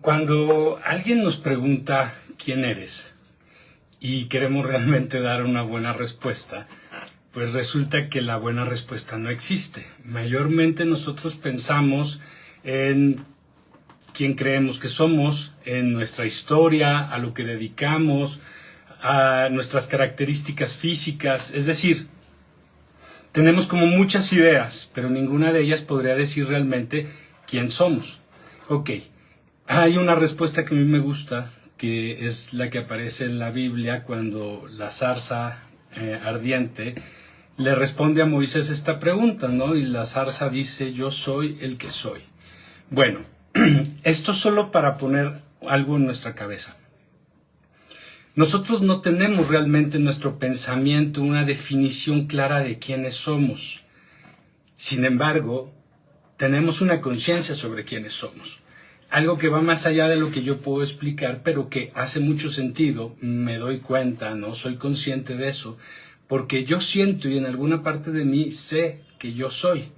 Cuando alguien nos pregunta quién eres y queremos realmente dar una buena respuesta, pues resulta que la buena respuesta no existe. Mayormente nosotros pensamos en quién creemos que somos, en nuestra historia, a lo que dedicamos, a nuestras características físicas. Es decir, tenemos como muchas ideas, pero ninguna de ellas podría decir realmente quién somos. Ok, hay una respuesta que a mí me gusta, que es la que aparece en la Biblia cuando la zarza ardiente le responde a Moisés esta pregunta, ¿no? Y la zarza dice: yo soy el que soy. Bueno, esto solo para poner algo en nuestra cabeza. Nosotros no tenemos realmente en nuestro pensamiento una definición clara de quiénes somos. Sin embargo, tenemos una conciencia sobre quiénes somos. Algo que va más allá de lo que yo puedo explicar, pero que hace mucho sentido, me doy cuenta, ¿no? Soy consciente de eso, porque yo siento y en alguna parte de mí sé que yo soy,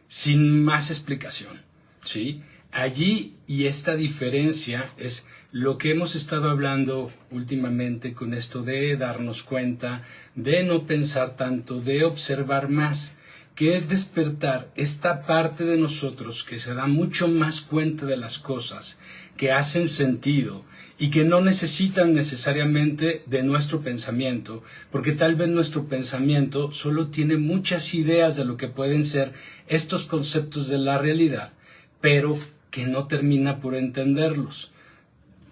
sin más explicación, ¿sí? Allí, y esta diferencia es lo que hemos estado hablando últimamente con esto de darnos cuenta, de no pensar tanto, de observar más, que es despertar esta parte de nosotros que se da mucho más cuenta de las cosas, que hacen sentido y que no necesitan necesariamente de nuestro pensamiento, porque tal vez nuestro pensamiento solo tiene muchas ideas de lo que pueden ser estos conceptos de la realidad, pero que no termina por entenderlos.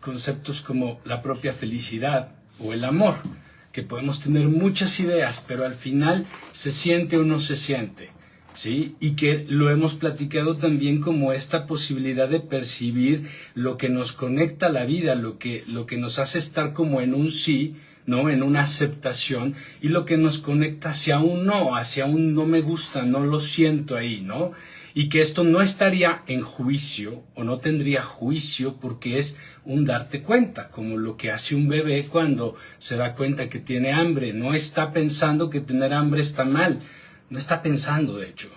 Conceptos como la propia felicidad o el amor, que podemos tener muchas ideas, pero al final se siente o no se siente, ¿sí? Y que lo hemos platicado también como esta posibilidad de percibir lo que nos conecta a la vida, lo que nos hace estar como en un sí, ¿no? En una aceptación, y lo que nos conecta hacia un no me gusta, no lo siento ahí, ¿no? Y que esto no estaría en juicio o no tendría juicio porque es un darte cuenta, como lo que hace un bebé cuando se da cuenta que tiene hambre. No está pensando que tener hambre está mal, no está pensando, de hecho.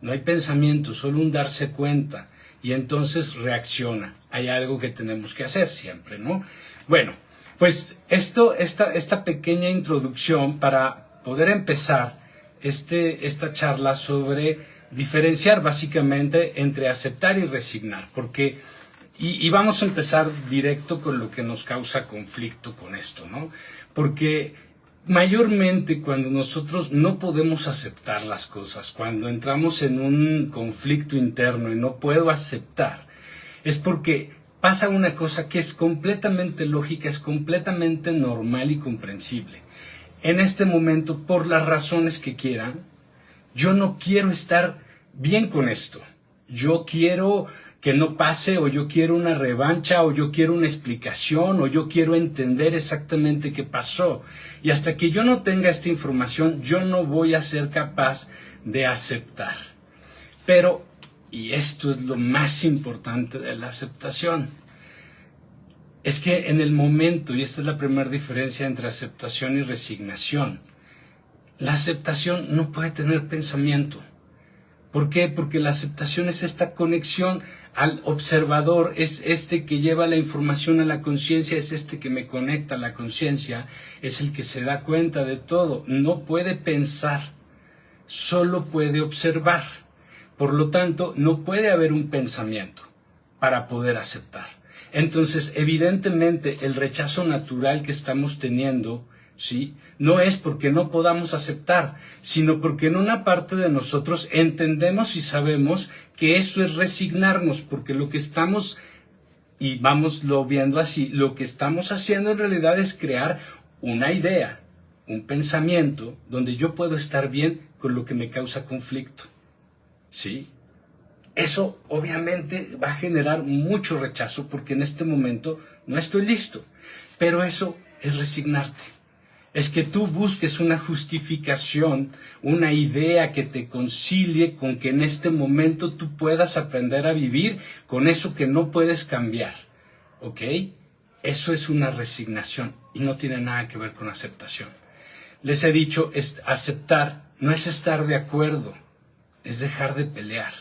No hay pensamiento, solo un darse cuenta, y entonces reacciona. Hay algo que tenemos que hacer siempre, ¿no? Bueno, pues esta pequeña introducción para poder empezar esta charla sobre diferenciar básicamente entre aceptar y resignar, porque, y vamos a empezar directo con lo que nos causa conflicto con esto, ¿no? Porque mayormente cuando nosotros no podemos aceptar las cosas, cuando entramos en un conflicto interno y no puedo aceptar, es porque pasa una cosa que es completamente lógica, es completamente normal y comprensible. En este momento, por las razones que quieran, yo no quiero estar bien con esto. Yo quiero que no pase, o yo quiero una revancha, o yo quiero una explicación, o yo quiero entender exactamente qué pasó. Y hasta que yo no tenga esta información, yo no voy a ser capaz de aceptar. Pero, y esto es lo más importante de la aceptación, es que en el momento, y esta es la primera diferencia entre aceptación y resignación, la aceptación no puede tener pensamiento. ¿Por qué? Porque la aceptación es esta conexión al observador, es este que lleva la información a la conciencia, es este que me conecta a la conciencia, es el que se da cuenta de todo. No puede pensar, solo puede observar. Por lo tanto, no puede haber un pensamiento para poder aceptar. Entonces, evidentemente, el rechazo natural que estamos teniendo, ¿sí?, no es porque no podamos aceptar, sino porque en una parte de nosotros entendemos y sabemos que eso es resignarnos, porque lo que estamos, y vámoslo viendo así, lo que estamos haciendo en realidad es crear una idea, un pensamiento, donde yo puedo estar bien con lo que me causa conflicto, ¿sí? Eso obviamente va a generar mucho rechazo, porque en este momento no estoy listo, pero eso es resignarte. Es que tú busques una justificación, una idea que te concilie con que en este momento tú puedas aprender a vivir con eso que no puedes cambiar, ¿ok? Eso es una resignación y no tiene nada que ver con aceptación. Les he dicho, aceptar no es estar de acuerdo, es dejar de pelear.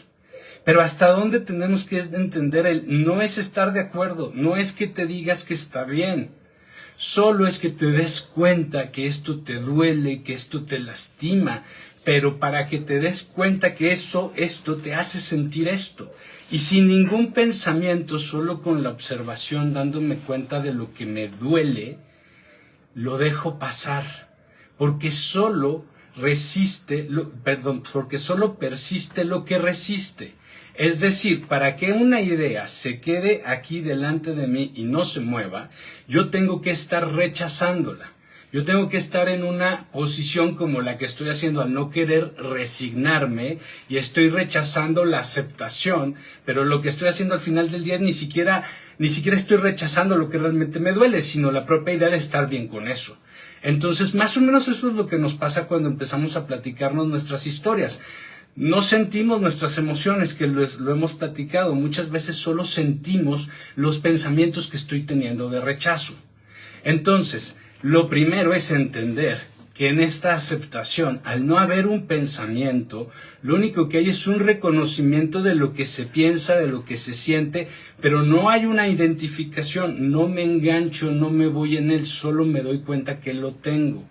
Pero hasta dónde tenemos que entender no es estar de acuerdo, no es que te digas que está bien, solo es que te des cuenta que esto te duele, que esto te lastima, pero para que te des cuenta que esto te hace sentir esto. Y sin ningún pensamiento, solo con la observación, dándome cuenta de lo que me duele, lo dejo pasar, porque solo porque solo persiste lo que resiste. Es decir, para que una idea se quede aquí delante de mí y no se mueva, yo tengo que estar rechazándola. Yo tengo que estar en una posición como la que estoy haciendo al no querer resignarme y estoy rechazando la aceptación, pero lo que estoy haciendo al final del día ni siquiera estoy rechazando lo que realmente me duele, sino la propia idea de estar bien con eso. Entonces, más o menos eso es lo que nos pasa cuando empezamos a platicarnos nuestras historias. No sentimos nuestras emociones, que lo hemos platicado. Muchas veces solo sentimos los pensamientos que estoy teniendo de rechazo. Entonces, lo primero es entender que en esta aceptación, al no haber un pensamiento, lo único que hay es un reconocimiento de lo que se piensa, de lo que se siente, pero no hay una identificación, no me engancho, no me voy en él, solo me doy cuenta que lo tengo.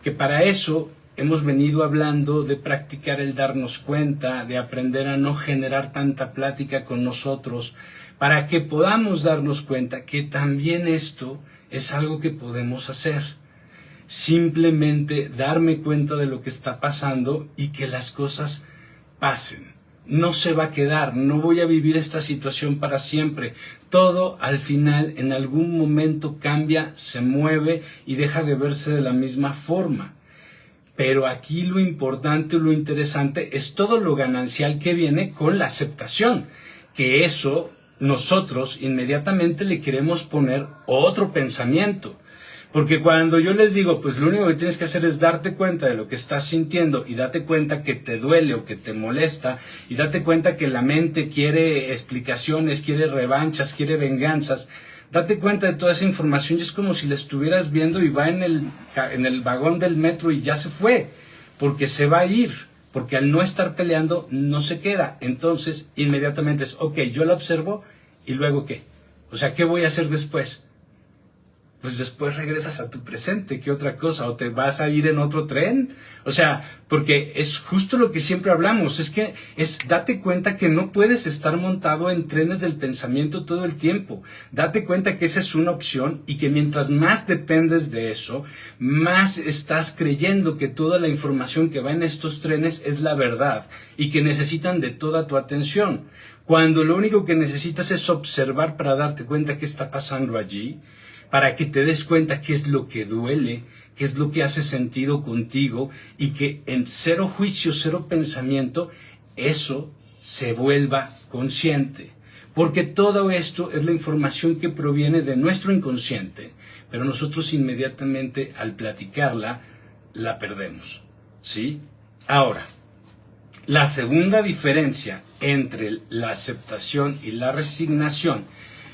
Que para eso hemos venido hablando de practicar el darnos cuenta, de aprender a no generar tanta plática con nosotros, para que podamos darnos cuenta que también esto es algo que podemos hacer. Simplemente darme cuenta de lo que está pasando y que las cosas pasen. No se va a quedar, no voy a vivir esta situación para siempre. Todo al final, en algún momento cambia, se mueve y deja de verse de la misma forma. Pero aquí lo importante, lo interesante es todo lo ganancial que viene con la aceptación, que eso nosotros inmediatamente le queremos poner otro pensamiento. Porque cuando yo les digo, pues lo único que tienes que hacer es darte cuenta de lo que estás sintiendo y date cuenta que te duele o que te molesta y date cuenta que la mente quiere explicaciones, quiere revanchas, quiere venganzas, date cuenta de toda esa información y es como si la estuvieras viendo y va en el vagón del metro y ya se fue, porque se va a ir, porque al no estar peleando no se queda. Entonces inmediatamente es, ok, yo la observo y luego ¿qué? O sea, ¿qué voy a hacer después? Pues después regresas a tu presente, ¿qué otra cosa? ¿O te vas a ir en otro tren? O sea, porque es justo lo que siempre hablamos, date cuenta que no puedes estar montado en trenes del pensamiento todo el tiempo. Date cuenta que esa es una opción y que mientras más dependes de eso, más estás creyendo que toda la información que va en estos trenes es la verdad y que necesitan de toda tu atención. Cuando lo único que necesitas es observar para darte cuenta qué está pasando allí, para que te des cuenta qué es lo que duele, qué es lo que hace sentido contigo y que en cero juicio, cero pensamiento, eso se vuelva consciente. Porque todo esto es la información que proviene de nuestro inconsciente, pero nosotros inmediatamente al platicarla, la perdemos. ¿Sí? Ahora, la segunda diferencia entre la aceptación y la resignación,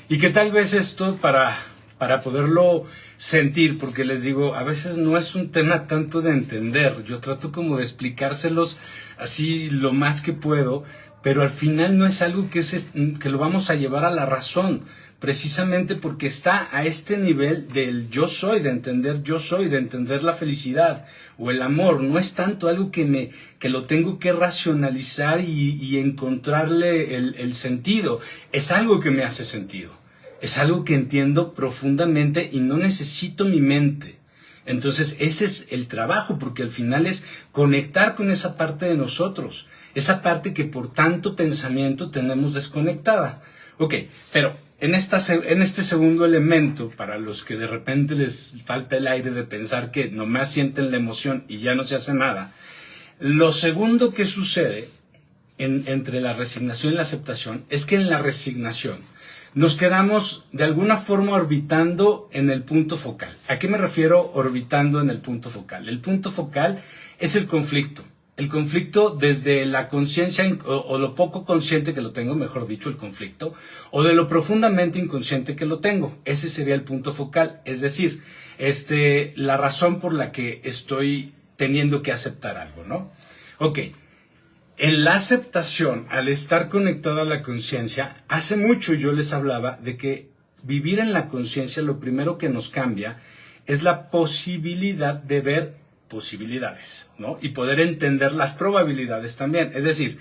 y que tal vez esto para poderlo sentir, porque les digo, a veces no es un tema tanto de entender, yo trato como de explicárselos así lo más que puedo, pero al final no es algo que lo vamos a llevar a la razón, precisamente porque está a este nivel del yo soy, de entender la felicidad o el amor. No es tanto algo que lo tengo que racionalizar y encontrarle el sentido, es algo que me hace sentido. Es algo que entiendo profundamente y no necesito mi mente. Entonces ese es el trabajo, porque al final es conectar con esa parte de nosotros, esa parte que por tanto pensamiento tenemos desconectada. Ok, pero en este segundo elemento, para los que de repente les falta el aire de pensar que nomás sienten la emoción y ya no se hace nada, lo segundo que sucede entre la resignación y la aceptación es que en la resignación nos quedamos de alguna forma orbitando en el punto focal. ¿A qué me refiero orbitando en el punto focal? El punto focal es el conflicto. El conflicto desde la conciencia o lo poco consciente que lo tengo, mejor dicho, el conflicto, o de lo profundamente inconsciente que lo tengo. Ese sería el punto focal. Es decir, la razón por la que estoy teniendo que aceptar algo, ¿no? Ok. En la aceptación, al estar conectado a la conciencia, hace mucho yo les hablaba de que vivir en la conciencia lo primero que nos cambia es la posibilidad de ver posibilidades, ¿no? Y poder entender las probabilidades también. Es decir,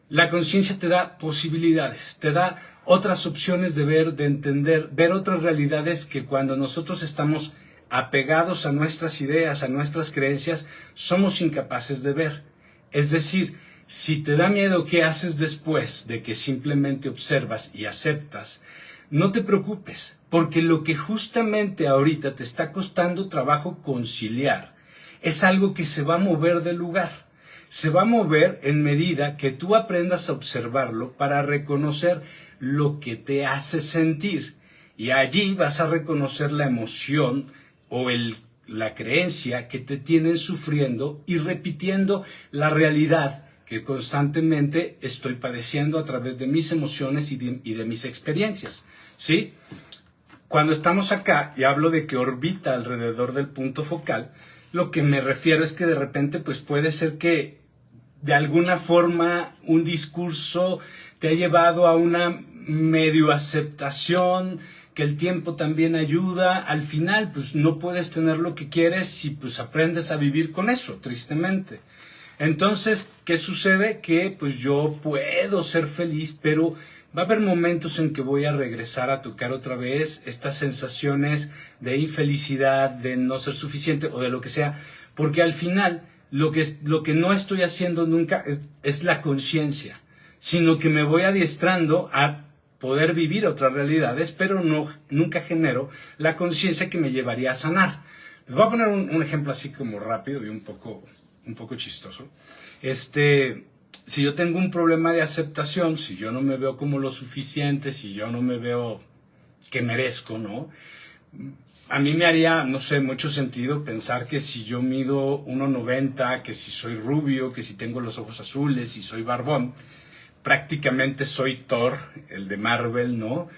la conciencia te da posibilidades, te da otras opciones de ver, de entender, ver otras realidades que cuando nosotros estamos apegados a nuestras ideas, a nuestras creencias, somos incapaces de ver. Es decir, si te da miedo qué haces después de que simplemente observas y aceptas, no te preocupes, porque lo que justamente ahorita te está costando trabajo conciliar es algo que se va a mover del lugar. Se va a mover en medida que tú aprendas a observarlo para reconocer lo que te hace sentir. Y allí vas a reconocer la emoción o la creencia que te tienen sufriendo y repitiendo la realidad que constantemente estoy padeciendo a través de mis emociones y de mis experiencias, ¿sí? Cuando estamos acá y hablo de que orbita alrededor del punto focal, lo que me refiero es que de repente pues puede ser que de alguna forma un discurso te ha llevado a una medio aceptación, que el tiempo también ayuda. Al final pues no puedes tener lo que quieres si pues aprendes a vivir con eso, tristemente. Entonces, ¿qué sucede? Que pues yo puedo ser feliz, pero va a haber momentos en que voy a regresar a tocar otra vez estas sensaciones de infelicidad, de no ser suficiente o de lo que sea, porque al final lo que no estoy haciendo nunca es la conciencia, sino que me voy adiestrando a poder vivir otras realidades, pero nunca genero la conciencia que me llevaría a sanar. Les voy a poner un ejemplo así como rápido y un poco chistoso. Si yo tengo un problema de aceptación, si yo no me veo como lo suficiente, si yo no me veo que merezco, ¿no? A mí me haría, no sé, mucho sentido pensar que si yo mido 1,90, que si soy rubio, que si tengo los ojos azules, si soy barbón, prácticamente soy Thor, el de Marvel, ¿no?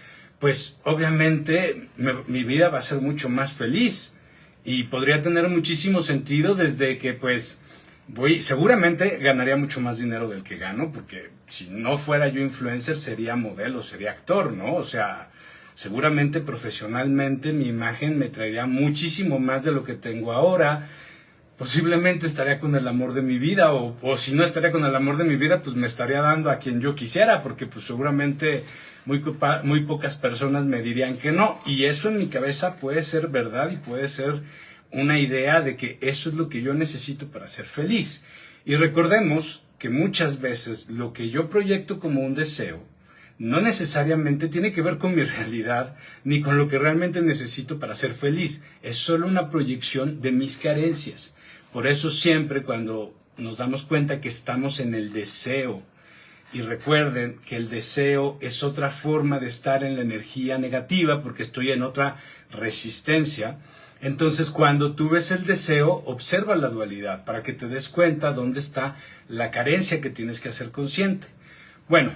Pues obviamente mi vida va a ser mucho más feliz y podría tener muchísimo sentido desde que pues seguramente ganaría mucho más dinero del que gano, porque si no fuera yo influencer sería modelo, sería actor, ¿no? O sea, seguramente profesionalmente mi imagen me traería muchísimo más de lo que tengo ahora. Posiblemente estaría con el amor de mi vida, o si no estaría con el amor de mi vida, pues me estaría dando a quien yo quisiera, porque pues seguramente muy pocas personas me dirían que no, y eso en mi cabeza puede ser verdad y puede ser una idea de que eso es lo que yo necesito para ser feliz. Y recordemos que muchas veces lo que yo proyecto como un deseo no necesariamente tiene que ver con mi realidad ni con lo que realmente necesito para ser feliz. Es solo una proyección de mis carencias. Por eso siempre cuando nos damos cuenta que estamos en el deseo, y recuerden que el deseo es otra forma de estar en la energía negativa porque estoy en otra resistencia. Entonces, cuando tú ves el deseo, observa la dualidad para que te des cuenta dónde está la carencia que tienes que hacer consciente. Bueno,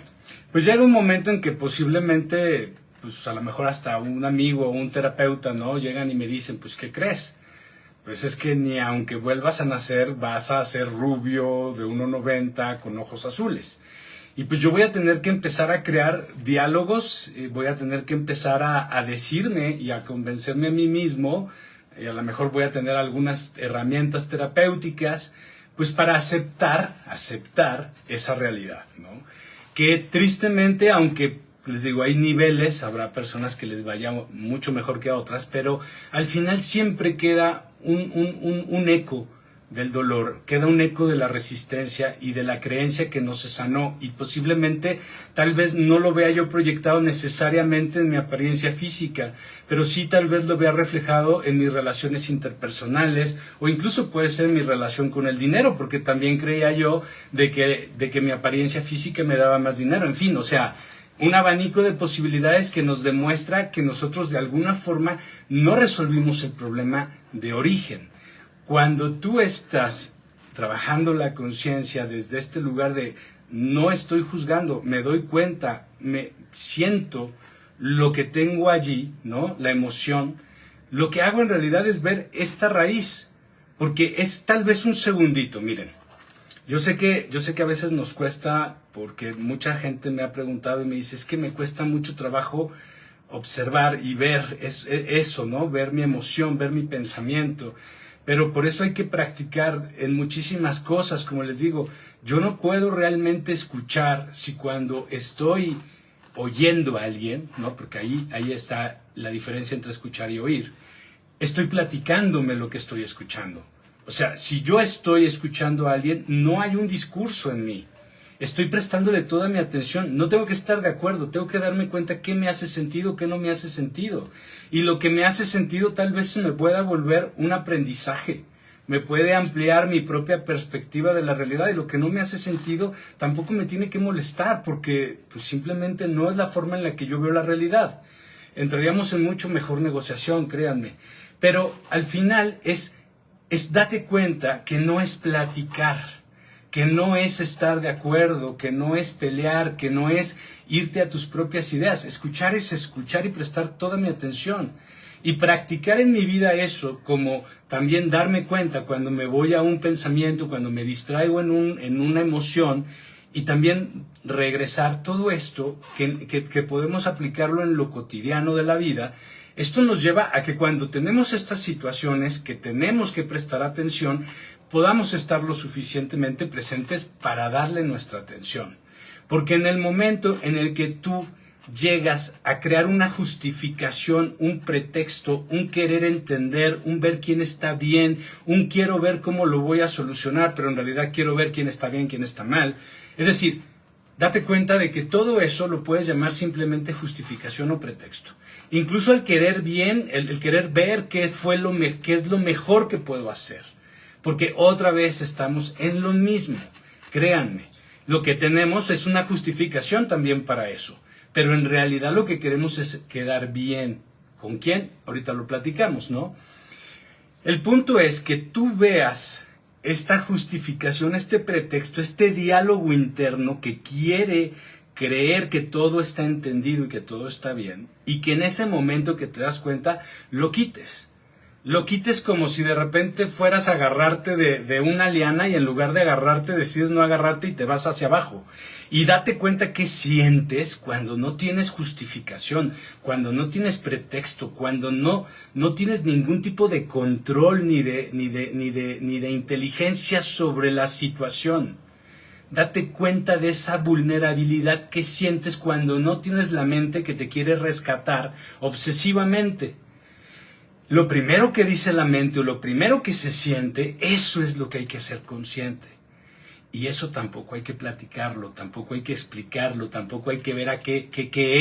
pues llega un momento en que posiblemente, pues a lo mejor hasta un amigo o un terapeuta, ¿no? Llegan y me dicen, pues, ¿qué crees? Pues es que ni aunque vuelvas a nacer vas a ser rubio de 1,90 con ojos azules. Y pues yo voy a tener que empezar a crear diálogos, voy a tener que empezar a decirme y a convencerme a mí mismo, y a lo mejor voy a tener algunas herramientas terapéuticas, pues para aceptar esa realidad, ¿no? Que tristemente, aunque les digo, hay niveles, habrá personas que les vaya mucho mejor que a otras, pero al final siempre queda un eco del dolor, queda un eco de la resistencia y de la creencia que no se sanó, y posiblemente tal vez no lo vea yo proyectado necesariamente en mi apariencia física, pero sí tal vez lo vea reflejado en mis relaciones interpersonales, o incluso puede ser mi relación con el dinero, porque también creía yo de que mi apariencia física me daba más dinero. En fin, o sea, un abanico de posibilidades que nos demuestra que nosotros de alguna forma no resolvimos el problema de origen. Cuando tú estás trabajando la conciencia desde este lugar de no estoy juzgando, me doy cuenta, me siento lo que tengo allí, ¿no? La emoción, lo que hago en realidad es ver esta raíz, porque es tal vez un segundito, miren. Yo sé que a veces nos cuesta, porque mucha gente me ha preguntado y me dice, es que me cuesta mucho trabajo observar y ver eso, ¿no? Ver mi emoción, ver mi pensamiento. Pero por eso hay que practicar en muchísimas cosas, como les digo. Yo no puedo realmente escuchar si cuando estoy oyendo a alguien, ¿no? Porque ahí está la diferencia entre escuchar y oír. Estoy platicándome lo que estoy escuchando. O sea, si yo estoy escuchando a alguien, no hay un discurso en mí. Estoy prestándole toda mi atención. No tengo que estar de acuerdo, tengo que darme cuenta qué me hace sentido, qué no me hace sentido. Y lo que me hace sentido tal vez se me pueda volver un aprendizaje. Me puede ampliar mi propia perspectiva de la realidad, y lo que no me hace sentido tampoco me tiene que molestar, porque pues, simplemente no es la forma en la que yo veo la realidad. Entraríamos en mucho mejor negociación, créanme. Pero al final es date cuenta que no es platicar, que no es estar de acuerdo, que no es pelear, que no es irte a tus propias ideas. Escuchar es escuchar y prestar toda mi atención. Y practicar en mi vida eso, como también darme cuenta cuando me voy a un pensamiento, cuando me distraigo en una emoción, y también regresar todo esto, que podemos aplicarlo en lo cotidiano de la vida. Esto nos lleva a que cuando tenemos estas situaciones que tenemos que prestar atención, podamos estar lo suficientemente presentes para darle nuestra atención. Porque en el momento en el que tú llegas a crear una justificación, un pretexto, un querer entender, un ver quién está bien, un quiero ver cómo lo voy a solucionar, pero en realidad quiero ver quién está bien, quién está mal. Es decir, date cuenta de que todo eso lo puedes llamar simplemente justificación o pretexto. Incluso el querer bien, el querer ver qué es lo mejor que puedo hacer. Porque otra vez estamos en lo mismo. Créanme, lo que tenemos es una justificación también para eso. Pero en realidad lo que queremos es quedar bien. ¿Con quién? Ahorita lo platicamos, ¿no? El punto es que tú veas esta justificación, este pretexto, este diálogo interno que quiere creer que todo está entendido y que todo está bien, y que en ese momento que te das cuenta, lo quites. Lo quites como si de repente fueras a agarrarte de una liana y en lugar de agarrarte decides no agarrarte y te vas hacia abajo. Y date cuenta qué sientes cuando no tienes justificación, cuando no tienes pretexto, cuando no tienes ningún tipo de control ni de inteligencia sobre la situación. Date cuenta de esa vulnerabilidad que sientes cuando no tienes la mente que te quiere rescatar obsesivamente. Lo primero que dice la mente o lo primero que se siente, eso es lo que hay que hacer consciente. Y eso tampoco hay que platicarlo, tampoco hay que explicarlo, tampoco hay que ver a qué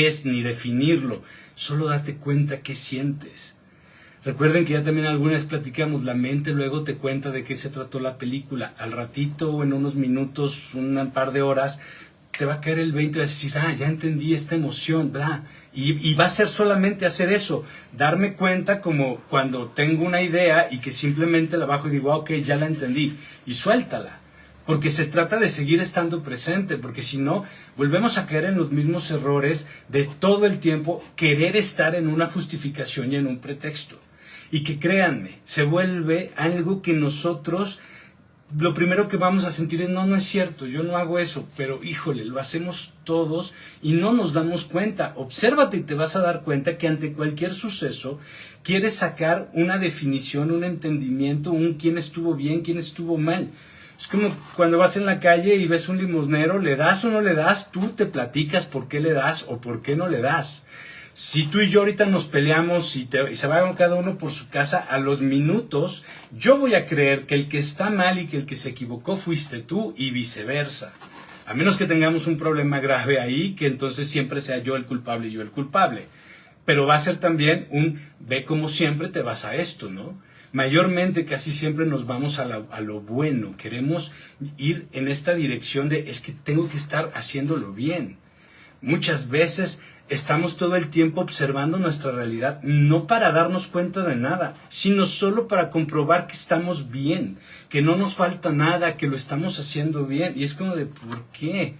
es ni definirlo. Solo date cuenta qué sientes. Recuerden que ya también alguna vez platicamos, la mente luego te cuenta de qué se trató la película. Al ratito o en unos minutos, un par de horas, te va a caer el 20 y vas a decir, ya entendí esta emoción, bla. Y va a ser solamente hacer eso, darme cuenta como cuando tengo una idea y que simplemente la bajo y digo, ok, ya la entendí, y suéltala. Porque se trata de seguir estando presente, porque si no, volvemos a caer en los mismos errores de todo el tiempo querer estar en una justificación y en un pretexto. Y que créanme, se vuelve algo que nosotros, lo primero que vamos a sentir es, no es cierto, yo no hago eso, pero híjole, lo hacemos todos y no nos damos cuenta. Obsérvate y te vas a dar cuenta que ante cualquier suceso quieres sacar una definición, un entendimiento, un quién estuvo bien, quién estuvo mal. Es como cuando vas en la calle y ves un limosnero, ¿le das o no le das? Tú te platicas por qué le das o por qué no le das. Si tú y yo ahorita nos peleamos y se va cada uno por su casa, a los minutos yo voy a creer que el que está mal y que el que se equivocó fuiste tú y viceversa. A menos que tengamos un problema grave ahí, que entonces siempre sea yo el culpable y yo el culpable. Pero va a ser también ve como siempre te vas a esto, ¿no? Mayormente casi siempre nos vamos a lo bueno. Queremos ir en esta dirección de es que tengo que estar haciéndolo bien. Muchas veces estamos todo el tiempo observando nuestra realidad, no para darnos cuenta de nada, sino solo para comprobar que estamos bien, que no nos falta nada, que lo estamos haciendo bien. Y es como de, ¿por qué?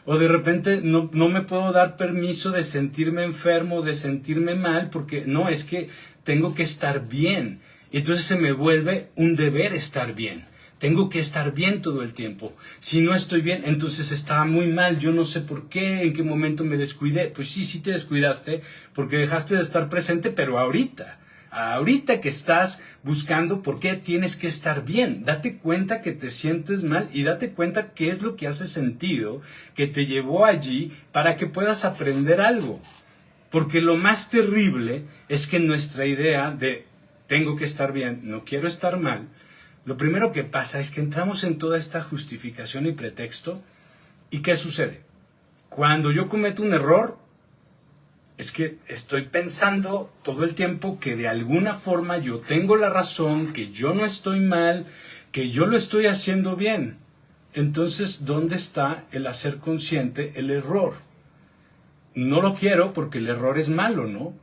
O de repente no me puedo dar permiso de sentirme enfermo, de sentirme mal, porque no, es que tengo que estar bien. Y entonces se me vuelve un deber estar bien. Tengo que estar bien todo el tiempo. Si no estoy bien, entonces estaba muy mal. Yo no sé por qué, en qué momento me descuidé. Pues sí te descuidaste porque dejaste de estar presente, pero ahorita que estás buscando por qué tienes que estar bien. Date cuenta que te sientes mal y date cuenta qué es lo que hace sentido, que te llevó allí para que puedas aprender algo. Porque lo más terrible es que nuestra idea de tengo que estar bien, no quiero estar mal, lo primero que pasa es que entramos en toda esta justificación y pretexto. ¿Y qué sucede? Cuando yo cometo un error, es que estoy pensando todo el tiempo que de alguna forma yo tengo la razón, que yo no estoy mal, que yo lo estoy haciendo bien. Entonces, ¿dónde está el hacer consciente el error? No lo quiero porque el error es malo, ¿no?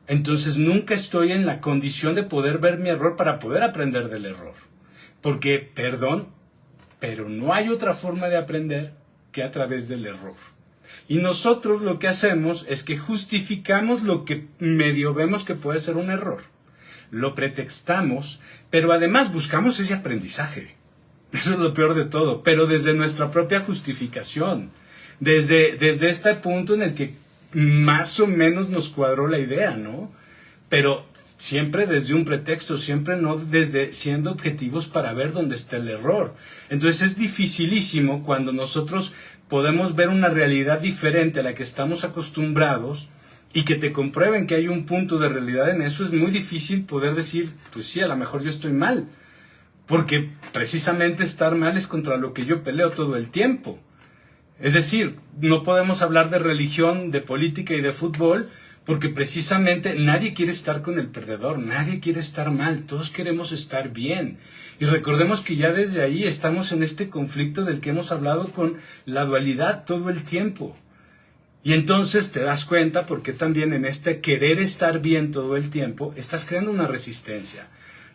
Entonces nunca estoy en la condición de poder ver mi error para poder aprender del error. Porque, perdón, pero no hay otra forma de aprender que a través del error. Y nosotros lo que hacemos es que justificamos lo que medio vemos que puede ser un error. Lo pretextamos, pero además buscamos ese aprendizaje. Eso es lo peor de todo, pero desde nuestra propia justificación. Desde este punto en el que más o menos nos cuadró la idea, ¿no? Pero siempre desde un pretexto, siempre no desde siendo objetivos para ver dónde está el error. Entonces es dificilísimo cuando nosotros podemos ver una realidad diferente a la que estamos acostumbrados y que te comprueben que hay un punto de realidad en eso. Es muy difícil poder decir, pues sí, a lo mejor yo estoy mal. Porque precisamente estar mal es contra lo que yo peleo todo el tiempo. Es decir, no podemos hablar de religión, de política y de fútbol, porque precisamente nadie quiere estar con el perdedor, nadie quiere estar mal, todos queremos estar bien. Y recordemos que ya desde ahí estamos en este conflicto del que hemos hablado con la dualidad todo el tiempo. Y entonces te das cuenta porque también en este querer estar bien todo el tiempo estás creando una resistencia.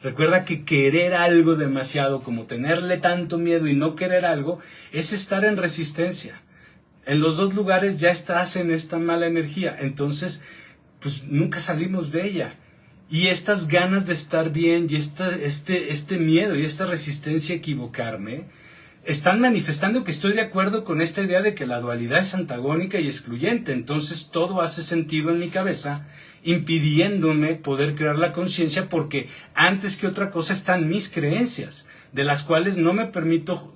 Recuerda que querer algo demasiado, como tenerle tanto miedo y no querer algo, es estar en resistencia. En los dos lugares ya estás en esta mala energía, entonces pues nunca salimos de ella. Y estas ganas de estar bien y este miedo y esta resistencia a equivocarme están manifestando que estoy de acuerdo con esta idea de que la dualidad es antagónica y excluyente. Entonces todo hace sentido en mi cabeza, impidiéndome poder crear la conciencia, porque antes que otra cosa están mis creencias, de las cuales no me permito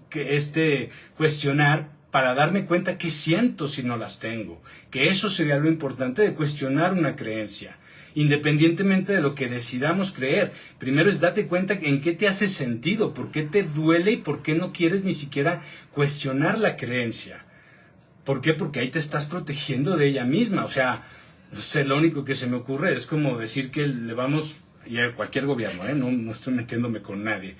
cuestionar para darme cuenta qué siento si no las tengo. Que eso sería lo importante de cuestionar una creencia. Independientemente de lo que decidamos creer, primero es date cuenta en qué te hace sentido, por qué te duele y por qué no quieres ni siquiera cuestionar la creencia. ¿Por qué? Porque ahí te estás protegiendo de ella misma. O sea, no sé, lo único que se me ocurre es como decir que le vamos, y a cualquier gobierno, no estoy metiéndome con nadie,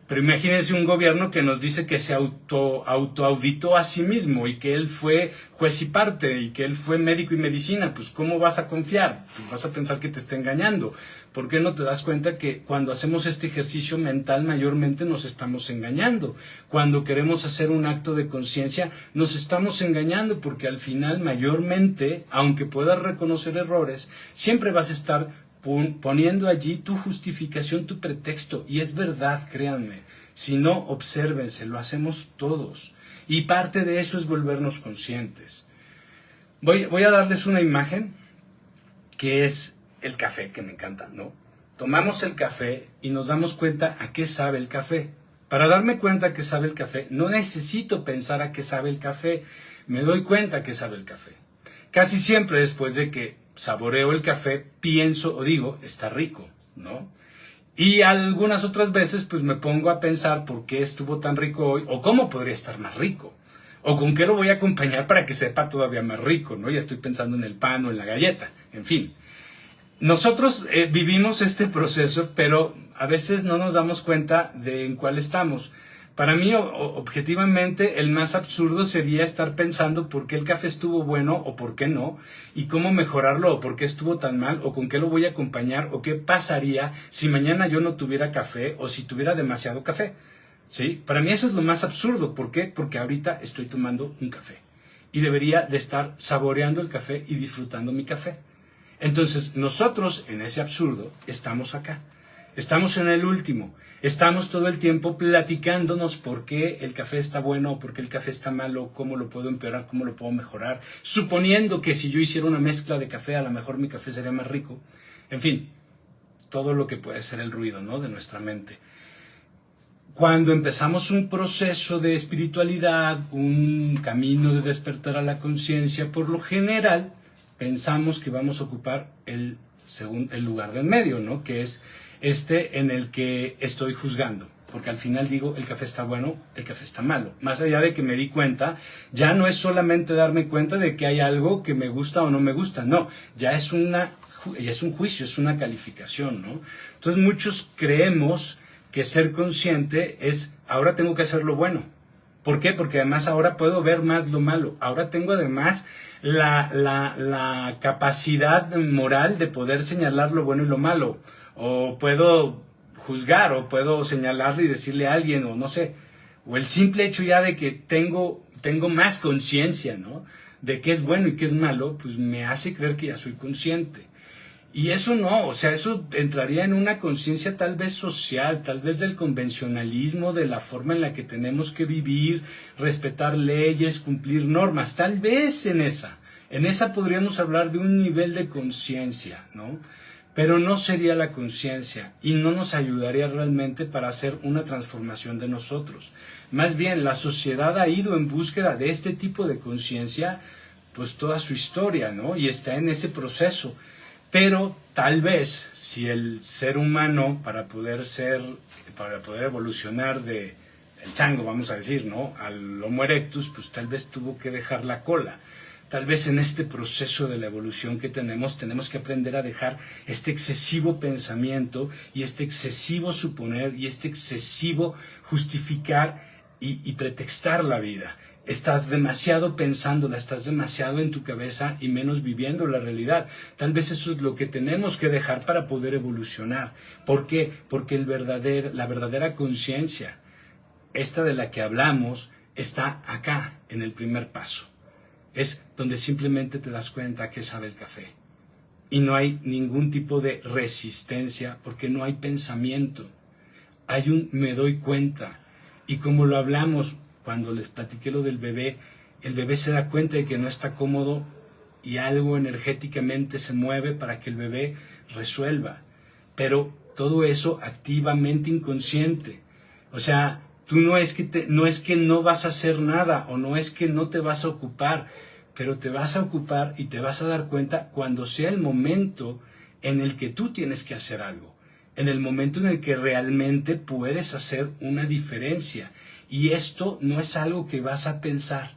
pero imagínense un gobierno que nos dice que se autoauditó a sí mismo y que él fue juez y parte y que él fue médico y medicina. Pues ¿cómo vas a confiar? Pues vas a pensar que te está engañando. ¿Por qué no te das cuenta que cuando hacemos este ejercicio mental mayormente nos estamos engañando? Cuando queremos hacer un acto de conciencia nos estamos engañando, porque al final mayormente, aunque puedas reconocer errores, siempre vas a estar poniendo allí tu justificación, tu pretexto. Y es verdad, créanme. Si no, obsérvense, lo hacemos todos. Y parte de eso es volvernos conscientes. Voy a darles una imagen que es el café, que me encanta, ¿no? Tomamos el café y nos damos cuenta a qué sabe el café. Para darme cuenta a qué sabe el café, no necesito pensar a qué sabe el café. Me doy cuenta a qué sabe el café. Casi siempre después de que saboreo el café, pienso o digo, está rico, ¿no? Y algunas otras veces pues me pongo a pensar por qué estuvo tan rico hoy, o cómo podría estar más rico, o con qué lo voy a acompañar para que sepa todavía más rico, ¿no? Ya estoy pensando en el pan o en la galleta, en fin. Nosotros vivimos este proceso, pero a veces no nos damos cuenta de en cuál estamos. Para mí, objetivamente, el más absurdo sería estar pensando por qué el café estuvo bueno o por qué no, y cómo mejorarlo, o por qué estuvo tan mal, o con qué lo voy a acompañar, o qué pasaría si mañana yo no tuviera café, o si tuviera demasiado café. ¿Sí? Para mí eso es lo más absurdo. ¿Por qué? Porque ahorita estoy tomando un café, y debería de estar saboreando el café y disfrutando mi café. Entonces, nosotros, en ese absurdo, estamos acá. estamos en el último. Estamos todo el tiempo platicándonos por qué el café está bueno o por qué el café está malo, cómo lo puedo empeorar, cómo lo puedo mejorar, suponiendo que si yo hiciera una mezcla de café, a lo mejor mi café sería más rico. En fin, todo lo que puede ser el ruido, ¿no?, de nuestra mente. Cuando empezamos un proceso de espiritualidad, un camino de despertar a la conciencia, por lo general pensamos que vamos a ocupar el lugar del medio, ¿no?, que es en el que estoy juzgando, porque al final digo, el café está bueno, el café está malo. Más allá de que me di cuenta, ya no es solamente darme cuenta de que hay algo que me gusta o no me gusta, no, ya es un juicio, es una calificación, ¿no? Entonces muchos creemos que ser consciente es, ahora tengo que hacer lo bueno. ¿Por qué? Porque además ahora puedo ver más lo malo, ahora tengo además la capacidad moral de poder señalar lo bueno y lo malo, o puedo juzgar, o puedo señalarle y decirle a alguien, o no sé, o el simple hecho ya de que tengo más conciencia, ¿no?, de qué es bueno y qué es malo, pues me hace creer que ya soy consciente. Y eso no, o sea, eso entraría en una conciencia tal vez social, tal vez del convencionalismo, de la forma en la que tenemos que vivir, respetar leyes, cumplir normas, tal vez en esa podríamos hablar de un nivel de conciencia, ¿no? Pero no sería la conciencia y no nos ayudaría realmente para hacer una transformación de nosotros. Más bien, la sociedad ha ido en búsqueda de este tipo de conciencia pues toda su historia, ¿no? Y está en ese proceso. Pero tal vez si el ser humano para poder evolucionar de el chango, vamos a decir, ¿no?, al Homo erectus, pues tal vez tuvo que dejar la cola. Tal vez en este proceso de la evolución que tenemos que aprender a dejar este excesivo pensamiento y este excesivo suponer y este excesivo justificar y pretextar la vida. Estás demasiado pensándola, estás demasiado en tu cabeza y menos viviendo la realidad. Tal vez eso es lo que tenemos que dejar para poder evolucionar. ¿Por qué? Porque la verdadera conciencia, esta de la que hablamos, está acá, en el primer paso. Es donde simplemente te das cuenta que sabe el café. Y no hay ningún tipo de resistencia porque no hay pensamiento. Hay un me doy cuenta. Y como lo hablamos cuando les platiqué lo del bebé, el bebé se da cuenta de que no está cómodo y algo energéticamente se mueve para que el bebé resuelva. Pero todo eso activamente inconsciente. O sea, tú no es que no vas a hacer nada o no es que no te vas a ocupar, pero te vas a ocupar y te vas a dar cuenta cuando sea el momento en el que tú tienes que hacer algo, en el momento en el que realmente puedes hacer una diferencia. Y esto no es algo que vas a pensar,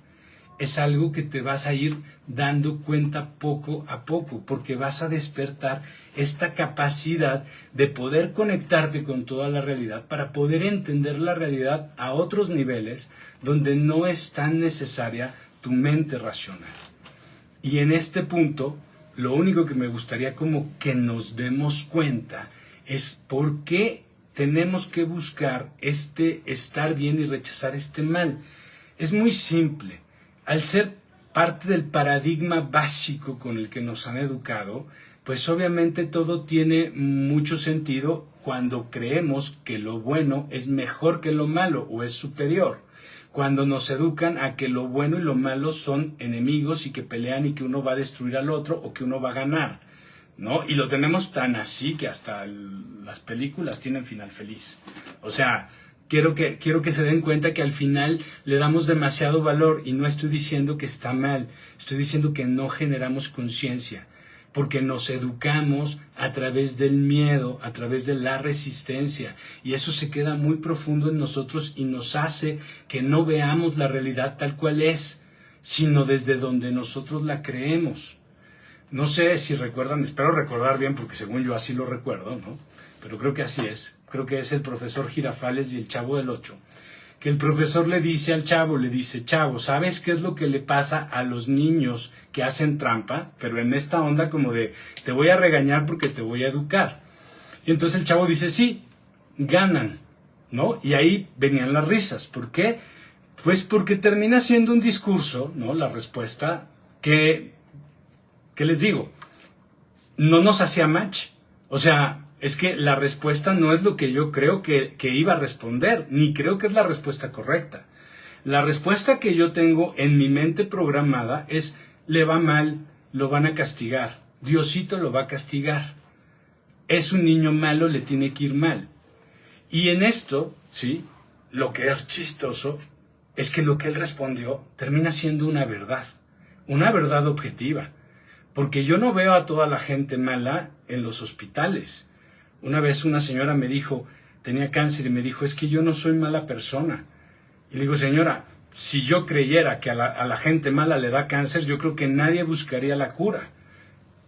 es algo que te vas a ir dando cuenta poco a poco, porque vas a despertar esta capacidad de poder conectarte con toda la realidad para poder entender la realidad a otros niveles donde no es tan necesaria tu mente racional. Y en este punto, lo único que me gustaría como que nos demos cuenta es por qué tenemos que buscar estar bien y rechazar este mal. Es muy simple. Al ser parte del paradigma básico con el que nos han educado, pues obviamente todo tiene mucho sentido cuando creemos que lo bueno es mejor que lo malo o es superior. Cuando nos educan a que lo bueno y lo malo son enemigos y que pelean y que uno va a destruir al otro o que uno va a ganar, ¿no? Y lo tenemos tan así que hasta las películas tienen final feliz. O sea, quiero que se den cuenta que al final le damos demasiado valor y no estoy diciendo que está mal, estoy diciendo que no generamos conciencia, porque nos educamos a través del miedo, a través de la resistencia, y eso se queda muy profundo en nosotros y nos hace que no veamos la realidad tal cual es, sino desde donde nosotros la creemos. No sé si recuerdan, espero recordar bien porque según yo así lo recuerdo, ¿no? Pero creo que así es. Creo que es el profesor Girafales y el Chavo del Ocho. Que el profesor le dice al chavo, chavo, ¿sabes qué es lo que le pasa a los niños que hacen trampa? Pero en esta onda como de, te voy a regañar porque te voy a educar. Y entonces el chavo dice, sí, ganan, ¿no? Y ahí venían las risas. ¿Por qué? Pues porque termina siendo un discurso, ¿no? La respuesta que ¿qué les digo? No nos hacía match. O sea, Es que la respuesta no es lo que yo creo que iba a responder, ni creo que es la respuesta correcta. La respuesta que yo tengo en mi mente programada es, le va mal, lo van a castigar, Diosito lo va a castigar. Es un niño malo, le tiene que ir mal. Y en esto, ¿sí? Lo que es chistoso es que lo que él respondió termina siendo una verdad objetiva. Porque yo no veo a toda la gente mala en los hospitales. Una vez una señora me dijo, tenía cáncer y me dijo, es que yo no soy mala persona. Y le digo, señora, si yo creyera que a la gente mala le da cáncer, yo creo que nadie buscaría la cura.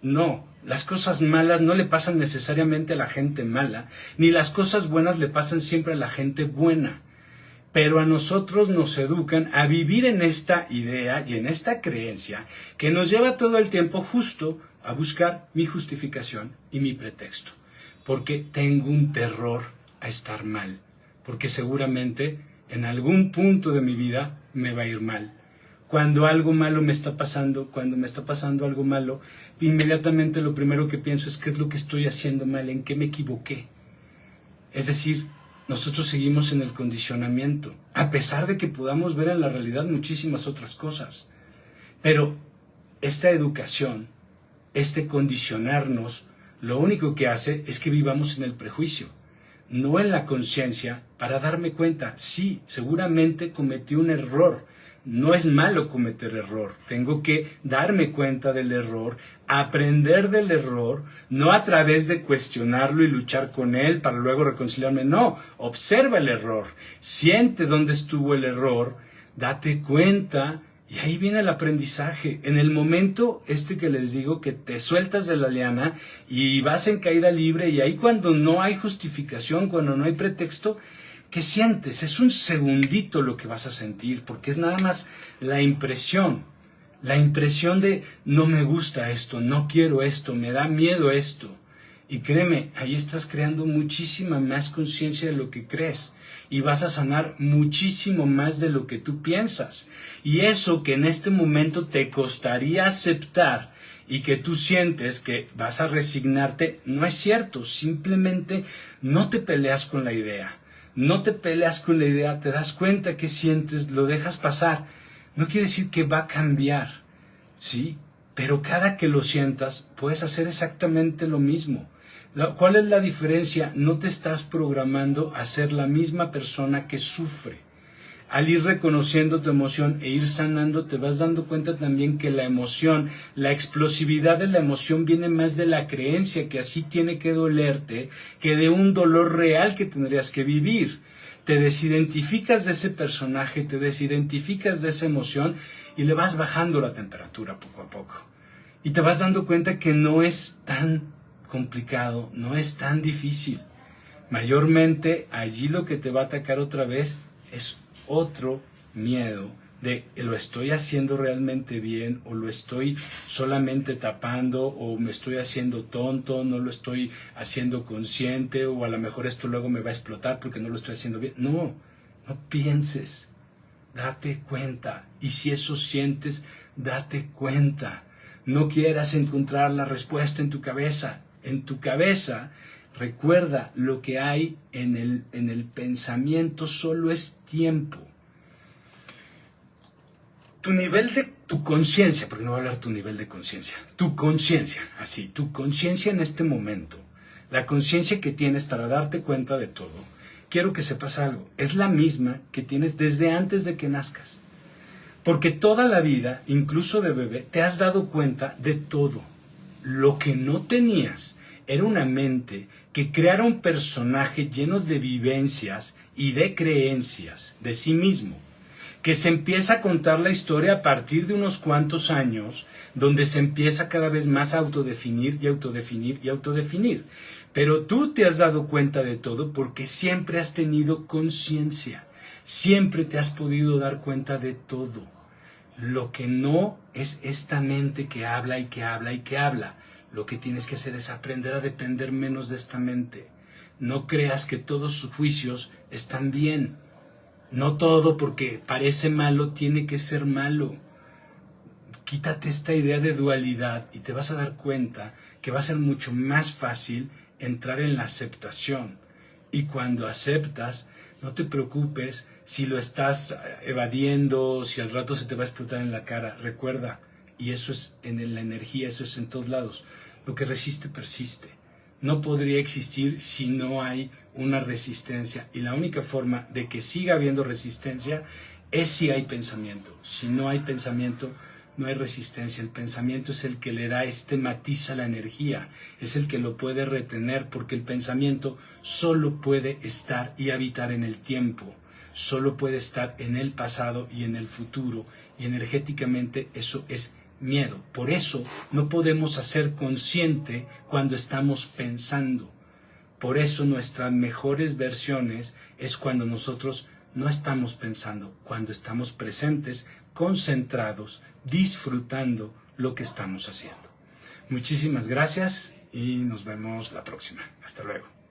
No, las cosas malas no le pasan necesariamente a la gente mala, ni las cosas buenas le pasan siempre a la gente buena. Pero a nosotros nos educan a vivir en esta idea y en esta creencia que nos lleva todo el tiempo justo a buscar mi justificación y mi pretexto. Porque tengo un terror a estar mal, porque seguramente en algún punto de mi vida me va a ir mal. Cuando algo malo me está pasando, cuando me está pasando algo malo, inmediatamente lo primero que pienso es qué es lo que estoy haciendo mal, en qué me equivoqué. Es decir, nosotros seguimos en el condicionamiento, a pesar de que podamos ver en la realidad muchísimas otras cosas. Pero esta educación, este condicionarnos, lo único que hace es que vivamos en el prejuicio, no en la conciencia, para darme cuenta, sí, seguramente cometí un error. No es malo cometer error, tengo que darme cuenta del error, aprender del error, no a través de cuestionarlo y luchar con él para luego reconciliarme, no, observa el error, siente dónde estuvo el error, date cuenta y ahí viene el aprendizaje. En el momento que les digo que te sueltas de la liana y vas en caída libre y ahí cuando no hay justificación, cuando no hay pretexto, ¿qué sientes? Es un segundito lo que vas a sentir, porque es nada más la impresión de no me gusta esto, no quiero esto, me da miedo esto. Y créeme, ahí estás creando muchísima más conciencia de lo que crees y vas a sanar muchísimo más de lo que tú piensas. Y eso que en este momento te costaría aceptar y que tú sientes que vas a resignarte, no es cierto, simplemente no te peleas con la idea. No te peleas con la idea, te das cuenta que sientes, lo dejas pasar. No quiere decir que va a cambiar, ¿sí? Pero cada que lo sientas, puedes hacer exactamente lo mismo. ¿Cuál es la diferencia? No te estás programando a ser la misma persona que sufre. Al ir reconociendo tu emoción e ir sanando, te vas dando cuenta también que la emoción, la explosividad de la emoción viene más de la creencia que así tiene que dolerte, que de un dolor real que tendrías que vivir. Te desidentificas de ese personaje, te desidentificas de esa emoción y le vas bajando la temperatura poco a poco. Y te vas dando cuenta que no es tan complicado, no es tan difícil. Mayormente allí lo que te va a atacar otra vez es otro miedo de lo estoy haciendo realmente bien o lo estoy solamente tapando o me estoy haciendo tonto, no lo estoy haciendo consciente o a lo mejor esto luego me va a explotar porque no lo estoy haciendo bien. No pienses, date cuenta y si eso sientes, date cuenta. No quieras encontrar la respuesta en tu cabeza. En tu cabeza, recuerda, lo que hay en el pensamiento solo es tiempo. Tu nivel de tu conciencia, porque no voy a hablar tu nivel de conciencia, tu conciencia, así, tu conciencia en este momento, la conciencia que tienes para darte cuenta de todo, quiero que sepas algo, es la misma que tienes desde antes de que nazcas. Porque toda la vida, incluso de bebé, te has dado cuenta de todo. Lo que no tenías era una mente que creara un personaje lleno de vivencias y de creencias de sí mismo, que se empieza a contar la historia a partir de unos cuantos años, donde se empieza cada vez más a autodefinir y autodefinir y autodefinir. Pero tú te has dado cuenta de todo porque siempre has tenido conciencia, siempre te has podido dar cuenta de todo. Lo que no es esta mente que habla y que habla y que habla. Lo que tienes que hacer es aprender a depender menos de esta mente. No creas que todos sus juicios están bien. No todo porque parece malo tiene que ser malo. Quítate esta idea de dualidad y te vas a dar cuenta que va a ser mucho más fácil entrar en la aceptación. Y cuando aceptas, no te preocupes si lo estás evadiendo, si al rato se te va a explotar en la cara. Recuerda, y eso es en la energía, eso es en todos lados, lo que resiste persiste. No podría existir si no hay una resistencia. Y la única forma de que siga habiendo resistencia es si hay pensamiento. Si no hay pensamiento, no hay resistencia. El pensamiento es el que le da este matiz a la energía, es el que lo puede retener, porque el pensamiento solo puede estar y habitar en el tiempo, solo puede estar en el pasado y en el futuro, y energéticamente eso es miedo. Por eso no podemos hacer consciente cuando estamos pensando. Por eso nuestras mejores versiones es cuando nosotros no estamos pensando, cuando estamos presentes, concentrados, disfrutando lo que estamos haciendo. Muchísimas gracias y nos vemos la próxima. Hasta luego.